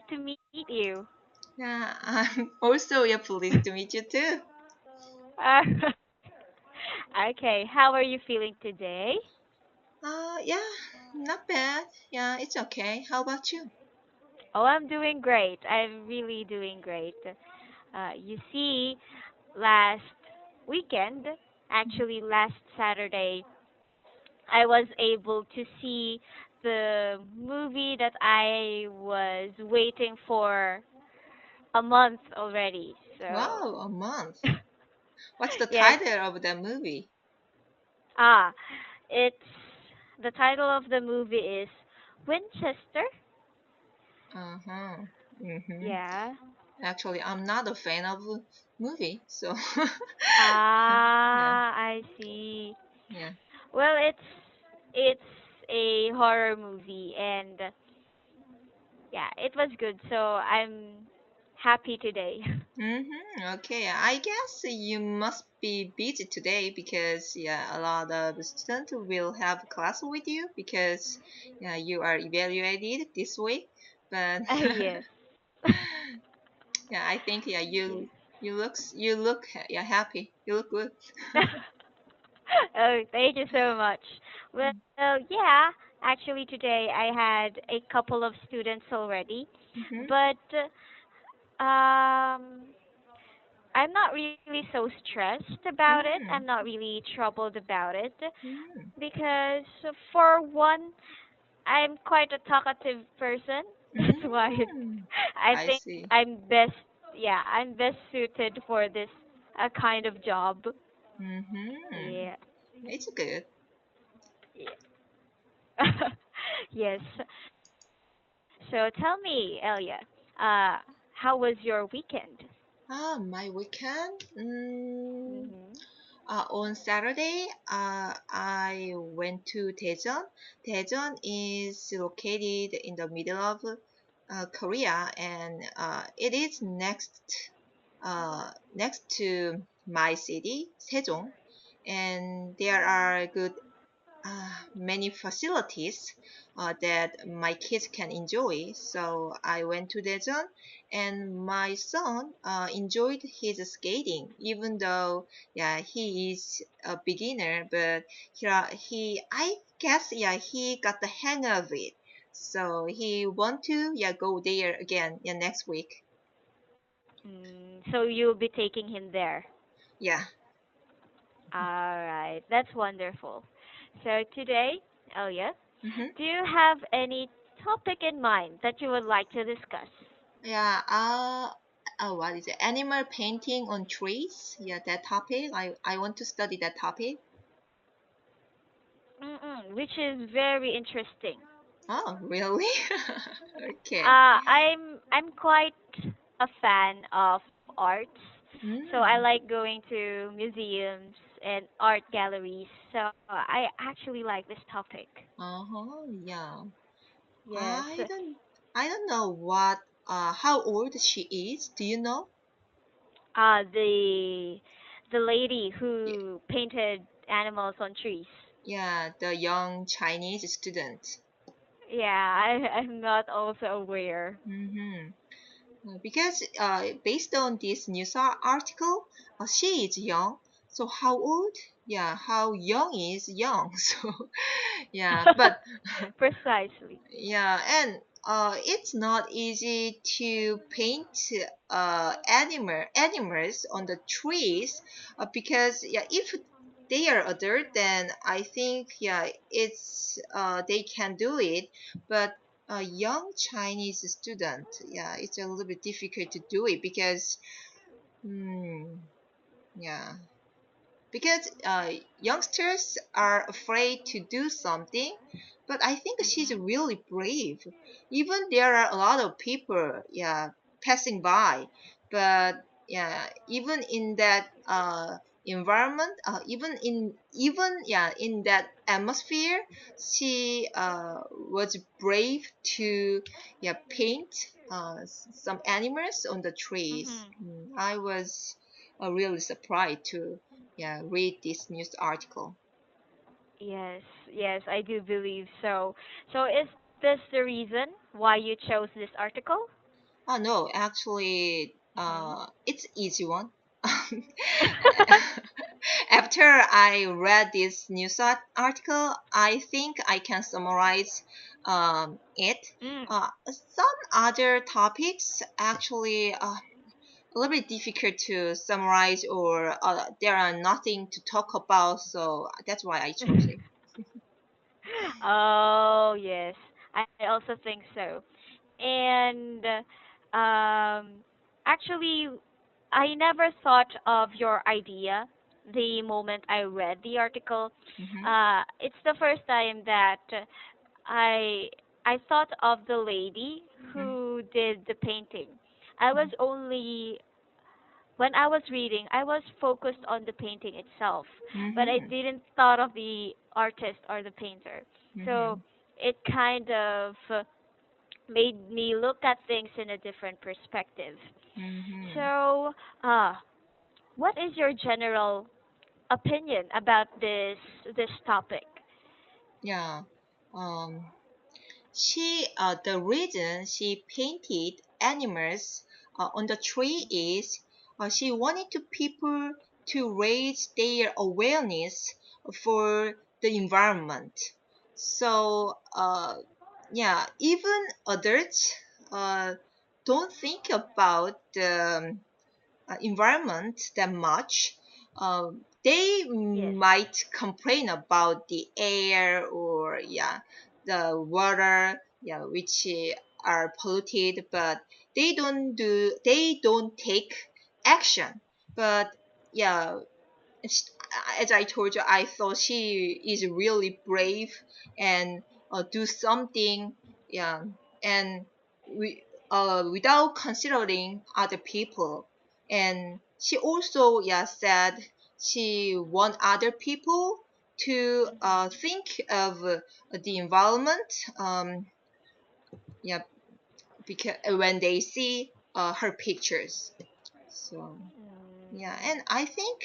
to meet you. Yeah, I'm also pleased to meet you too. Uh, okay, how are you feeling today? Yeah, not bad. Yeah, it's okay. How about you? Oh, I'm doing great. I'm really doing great. You see, last weekend, actually last Saturday, I was able to see the movie that I was waiting for a month already. So, Wow, a month. What's the yes. title of the movie? Ah, it's the title of the movie is Winchester. Uh-huh. Mm-hmm. Yeah. Actually, I'm not a fan of movie, so yeah, Ah, I see. yeah. Well, it's a horror movie and yeah, it was good. So I'm happy today. Mm-hmm. Okay, I guess you must be busy today because yeah, a lot of students will have class with you because yeah, you are evaluated this week. But Yes. yeah, I think yeah, Yes. you look yeah happy. You look good. Oh, thank you so much. Well, yeah, actually today I had a couple of students already, Mm-hmm. but I'm not really so stressed about it. I'm Mm-hmm. not really troubled about it Mm-hmm. because for one, I'm quite a talkative person. That's why Mm-hmm. I I think see. I'm best suited for this kind of job. Mm-hmm. Yeah. It's good. Yeah. Yes. So tell me, Elia, uh, how was your weekend? My weekend. Mhm. On Saturday, I went to Daejeon. Daejeon is located in the middle of Korea, and it is next to my city, Sejong, and there are good many facilities that my kids can enjoy. So I went to Daejeon, and my son enjoyed his skating, even though yeah he is a beginner, but I guess yeah he got the hang of it. So he want to yeah go there again yeah next week. So you'll be taking him there. Yeah. All right, that's wonderful. So today, Elia, Mm-hmm. do you have any topic in mind that you would like to discuss? Yeah, what is it? Animal painting on trees. Yeah, that topic. I want to study that topic. Which is very interesting. Oh, really? Okay. I'm quite a fan of arts, so I Mm. like going to museums and art galleries. So I actually like this topic. Uh-huh. Yeah. Yes. I don't I don't know what how old she is. Do you know? The lady Yeah, who painted animals on trees. yeah, the young Chinese student. Yeah, I'm not also aware. Mm-hmm. Because based on this news article, she is young. So how old? Yeah, how young is young? So yeah, but Precisely. yeah, and it's not easy to paint animals on the trees because yeah, if they are adult, then I think yeah, it's they can do it. But a young Chinese student, yeah, it's a little bit difficult to do it because, hmm, yeah, because youngsters are afraid to do something, but I think she's Mhm. really brave. Even there are a lot of people yeah passing by, but yeah, even in that environment, even yeah in that atmosphere, she was brave to yeah paint some animals on the trees. Mhm. I was really surprised to yeah read this news article. Yes, yes, I do believe so. So is this the reason why you chose this article? Oh no, actually, Hmm. it's easy one. After I read this news article, I think I can summarize it. Mm, Some other topics actually a little bit difficult to summarize, or there are nothing to talk about, so that's why I chose it. oh, yes. I also think so. And actually, I never thought of your idea the moment I read the article. Mm-hmm, It's the first time that I I thought of the lady who did the painting. I was only when I was reading, I was focused on the painting itself, but I mm-hmm, didn't thought of the artist or the painter. mm-hmm, So it kind of made me look at things in a different perspective. mm-hmm. So, uh, what is your general opinion about this topic? Yeah. Um, the reason she painted animals on the tree is she wanted to people to raise their awareness for the environment. So, yeah, even adults uh, don't think about the environment that much. They Yes. might complain about the air, or yeah, the water, yeah, which are polluted, but they don't take action. But yeah, it's, as I told you, I thought she is really brave and do something, yeah, and without considering other people. And she also, yeah, said she want other people to Mhm. think of the environment, yeah, because when they see her pictures. So. Yeah, Mm, and I think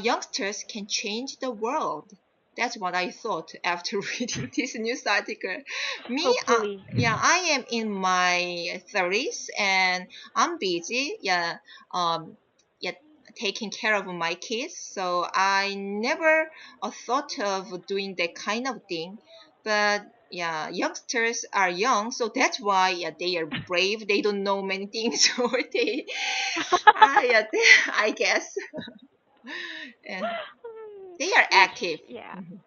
youngsters can change the world. That's what I thought after reading this news article. Me, hopefully. yeah, I am in my 30s and I'm busy. Yeah, um, yeah, taking care of my kids. So I never thought of doing that kind of thing. But yeah, youngsters are young, so that's why yeah, they are brave. They don't know many things, or they yeah, I guess. And they are which active. yeah, Mhm,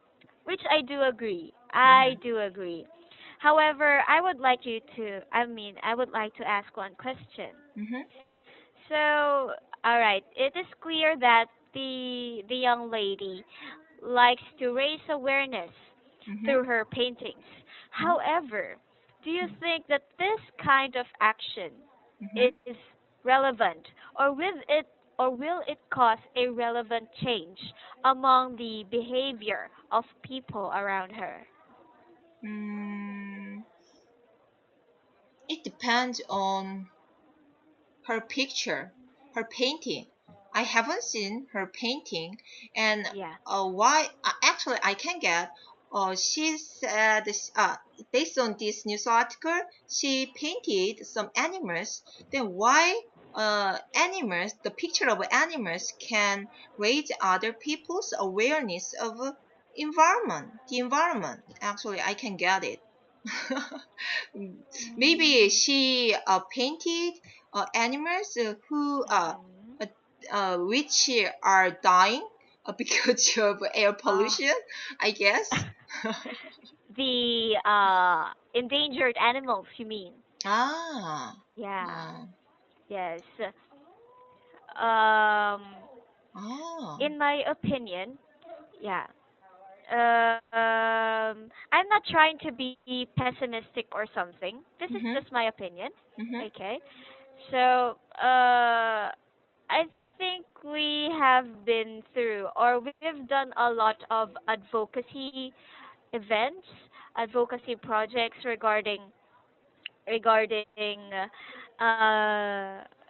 which I do agree. I mhm, do agree. However, I mean, I would like to ask one question. mhm, So, all right, it is clear that the young lady likes to raise awareness mhm, through her paintings. mhm, However, do you think that this kind of action mhm. is relevant, or will it cause a relevant change among the behavior of people around her? Mm, it depends on her picture, her painting. I haven't seen her painting, and Yeah. why? Actually, I can get. She said, based on this news article, she painted some animals. Then why? Animals, the picture of animals can raise other people's awareness of the environment. Actually, I can get it. Maybe Mm, she painted animals who mhm. uh, which are dying because of air Uh, pollution, I guess. the endangered animals, you mean? Ah, Yeah. yeah. Yes. Um, Ah. in my opinion, yeah. I'm not trying to be pessimistic or something. This is just Mhm. my opinion. Mhm. Okay. So, I think we have been through, or we've done a lot of advocacy events, advocacy projects regarding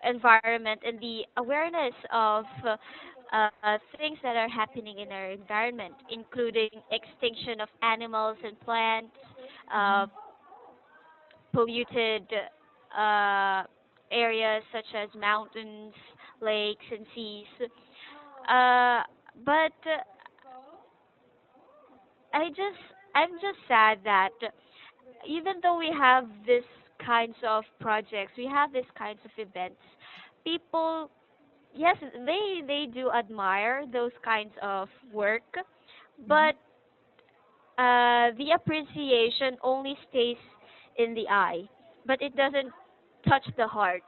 environment and the awareness of things that are happening in our environment, including extinction of animals and plants, uh, Mhm. polluted uh, areas such as mountains, lakes, and seas. Uh, but I'm just sad that even though we have this kinds of projects, we have these kinds of events, people, yes, they do admire those kinds of work, Mm-hmm. but the appreciation only stays in the eye, but it doesn't touch the heart.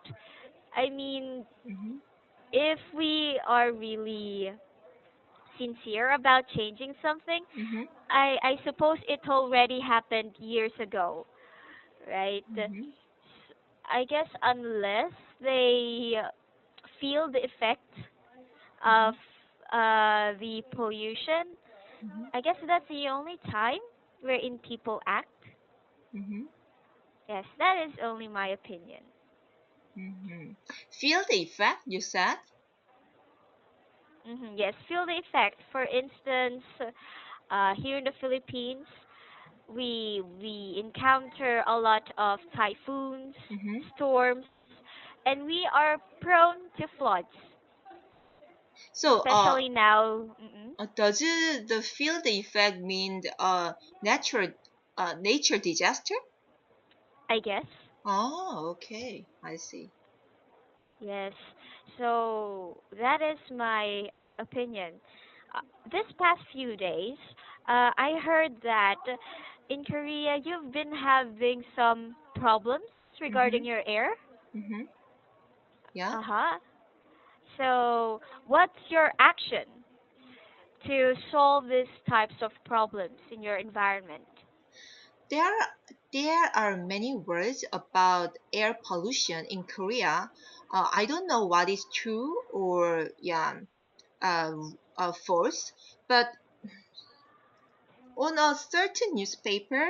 I mean, Mm-hmm. if we are really sincere about changing something, Mm-hmm. I suppose it already happened years ago, right? Mm-hmm. I guess unless they feel the effect Mm-hmm. of the pollution, Mm-hmm. I guess that's the only time wherein people act. Mm-hmm. Yes, that is only my opinion. Mm-hmm. Feel the effect, you said? Yes, feel the effect. For instance, here in the Philippines, we encounter a lot of typhoons, Mm-hmm. storms, and we are prone to floods, So, especially now. does the field effect mean natural nature disaster? I guess. Oh, okay, I see. Yes. So that is my opinion. Uh, this past few days, I heard that in Korea you've been having some problems Mm-hmm. regarding your air. Mm-hmm. Yeah. Uh-huh. So, what's your action to solve these types of problems in your environment? There, there are many words about air pollution in Korea. I don't know what is true or uh, false, but on a certain newspaper,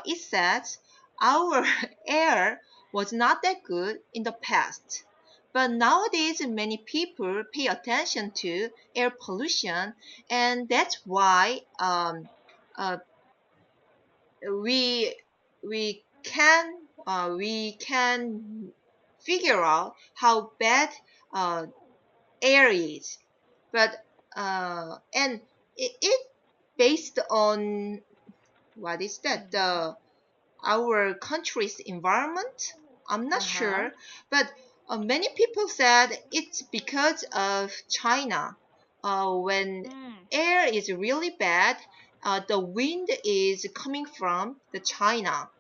it says our air was not that good in the past. But nowadays, many people pay attention to air pollution, and that's why uh, we we can figure out how bad uh, air is. But and it based on what is that Mm-hmm. our country's environment. I'm not Uh-huh. sure, but many people said it's because of China. When Mm. air is really bad, the wind is coming from the China.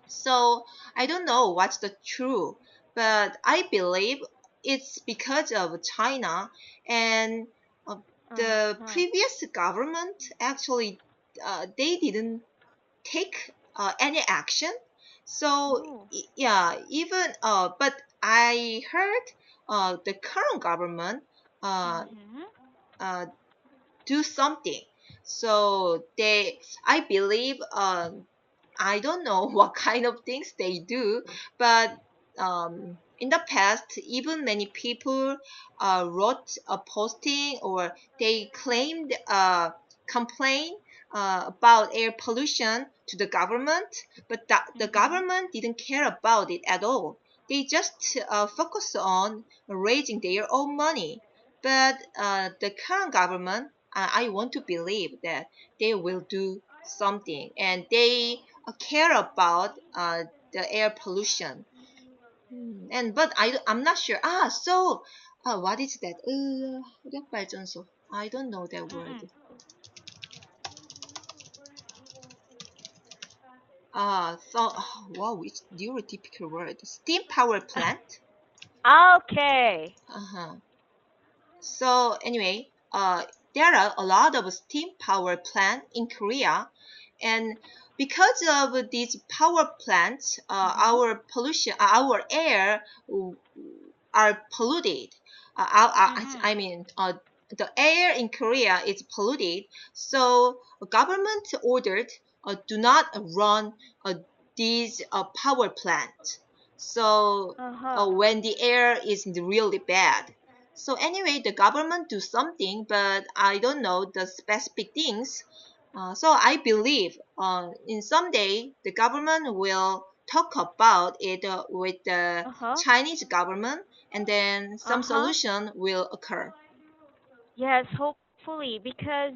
So I don't know what's the true, but I believe it's because of China, and uh, the Uh-huh. previous government actually they didn't take any action. So Oh. yeah, even but I heard the current government uh, Mm-hmm. uh, do something. So I believe, I don't know what kind of things they do, but in the past, even many people wrote a posting or they claimed complain about air pollution to the government, but the Mm-hmm. government didn't care about it at all. They just focus on raising their own money. But the current government, I want to believe that they will do something and they care about the air pollution. And but I'm not sure. So what is that? 흑역발전소. I don't know that word. Mm-mm. So wow, it's neurotypical word. Steam power plant. Okay. Uh-huh. So anyway, there are a lot of steam power plants in Korea, and because of these power plants, Mm-hmm. our air are polluted. Mm-mm. I mean, the air in Korea is polluted. So government ordered do not run these power plants. So Uh-huh. when the air is really bad. So anyway, the government do something, but I don't know the specific things. So I believe in someday the government will talk about it with the Uh-huh. Chinese government, and then some Uh-huh. solution will occur. Yes, hopefully, because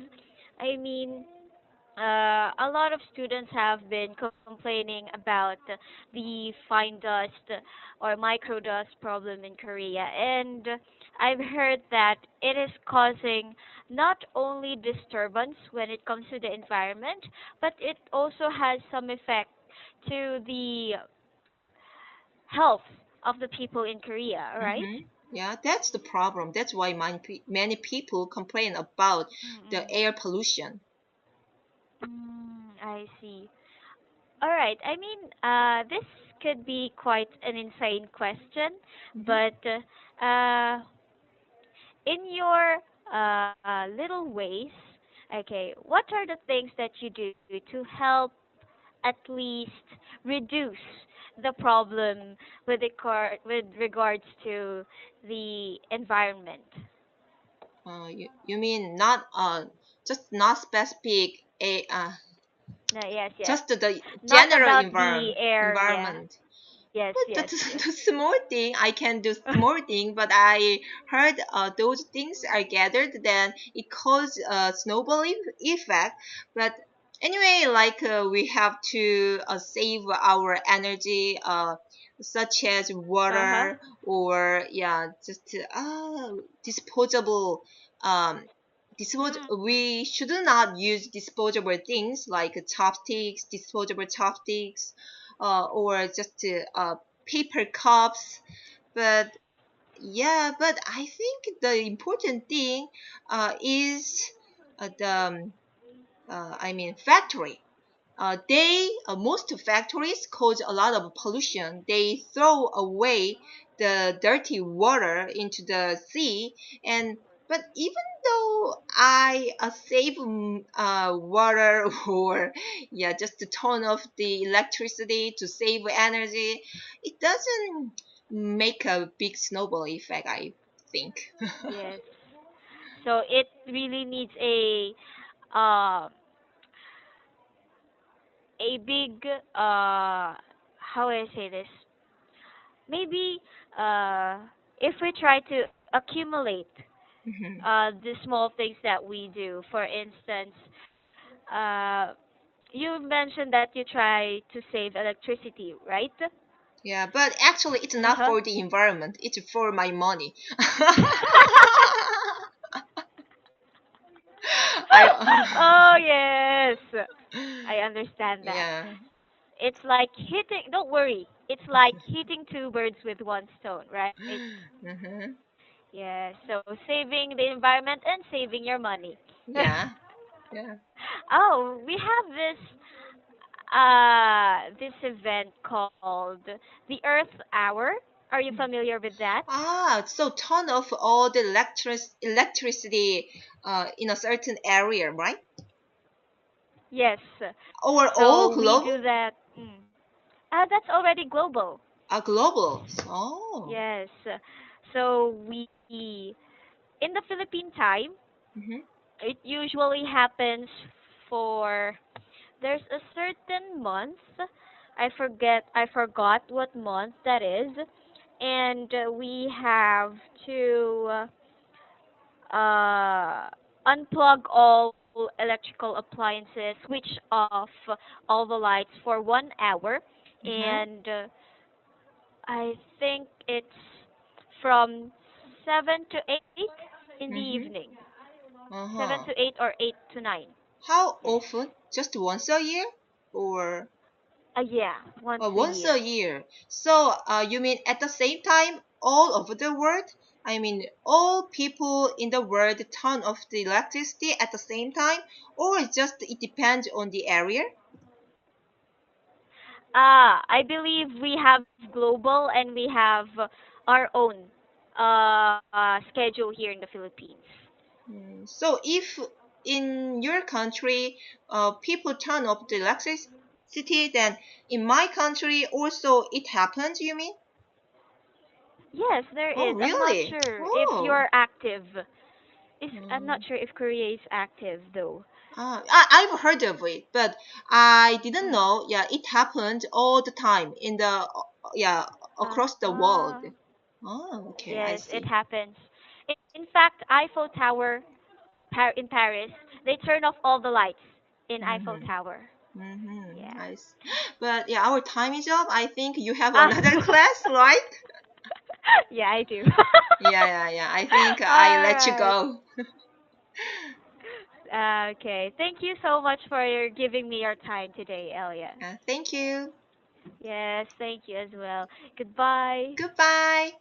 I mean, a lot of students have been complaining about the fine dust or microdust problem in Korea, and I've heard that it is causing not only disturbance when it comes to the environment, but it also has some effect to the health of the people in Korea, right? Yeah, that's the problem. That's why many people complain about the Mm-mm. air pollution. I see. All right. I mean, this could be quite an insane question, Hmm. but in your little ways, okay, what are the things that you do to help at least reduce the problem with regards to the environment? You mean not just not specific No, yes, yes. just the Not general about the air, yeah. environment. Yes, But yes, that's yes. the small thing. I can do small thing, but I heard those things are gathered, then it causes a snowball effect. But anyway, like we have to save our energy, such as Uh-huh. water or yeah, just disposable. Um, we should not use disposable things like chopsticks, disposable chopsticks, or just paper cups. But yeah, but I think the important thing is I mean factory. Most factories cause a lot of pollution. They throw away the dirty water into the sea, and but even though I save water or yeah, just to turn off the electricity to save energy, it doesn't make a big snowball effect, I think. Yes. So it really needs uh a big how do I say this? Maybe if we try to accumulate Mhm. the small things that we do. For instance, uh you mentioned that you try to save electricity, right? Yeah, but actually, it's not Uh-huh. for the environment. It's for my money. Oh I yes. I understand that. yeah. It's like hitting, don't worry. It's like hitting two birds with one stone, right? Hmm. Yeah, so saving the environment and saving your money. Yeah. Yeah. Oh, we have this event called the Earth Hour. Are you familiar with that? So turn off all the electricity in a certain area, right? Yes. Or all So we global? do that. That's already global. Global. Oh. Yes. So we in the Philippine time, Hmm. it usually happens for there's a certain month. I forgot what month that is, and we have to unplug all electrical appliances, switch off all the lights for 1 hour, Hmm. and I think it's from 7 to 8 in the Hmm. evening. Seven to Uh-huh. eight or 8 to 9. How Yes. often? Just once a year? Or Yeah, once a once a year. year. So, you mean at the same time, all over the world? I mean, all people in the world turn off the electricity at the same time, or just it depends on the area? I believe we have global and we have our own schedule here in the Philippines. So, if in your country, people turn off the electricity, then in my country also it happens. You mean? Yes, there Oh, is. I'm not really? sure if Oh. you're active. If I'm not Mm. sure if Korea is active though. I've heard of it, but I didn't Mm. know. Yeah, it happened all the time in the yeah across the world. Ah, Oh, okay, I yes, it see. happens. In fact, Eiffel Tower in Paris, they turn off all the lights in Eiffel Mm-hmm. Tower. Mm-hmm. Yeah. I see. But yeah, our time is up. I think you have Ah. another class, right? Yeah, I do. Yeah, yeah, yeah. I think I All let you right. go. Okay. Thank you so much for your giving me your time today, Elia. Thank you. Yes, thank you as well. Goodbye. Goodbye.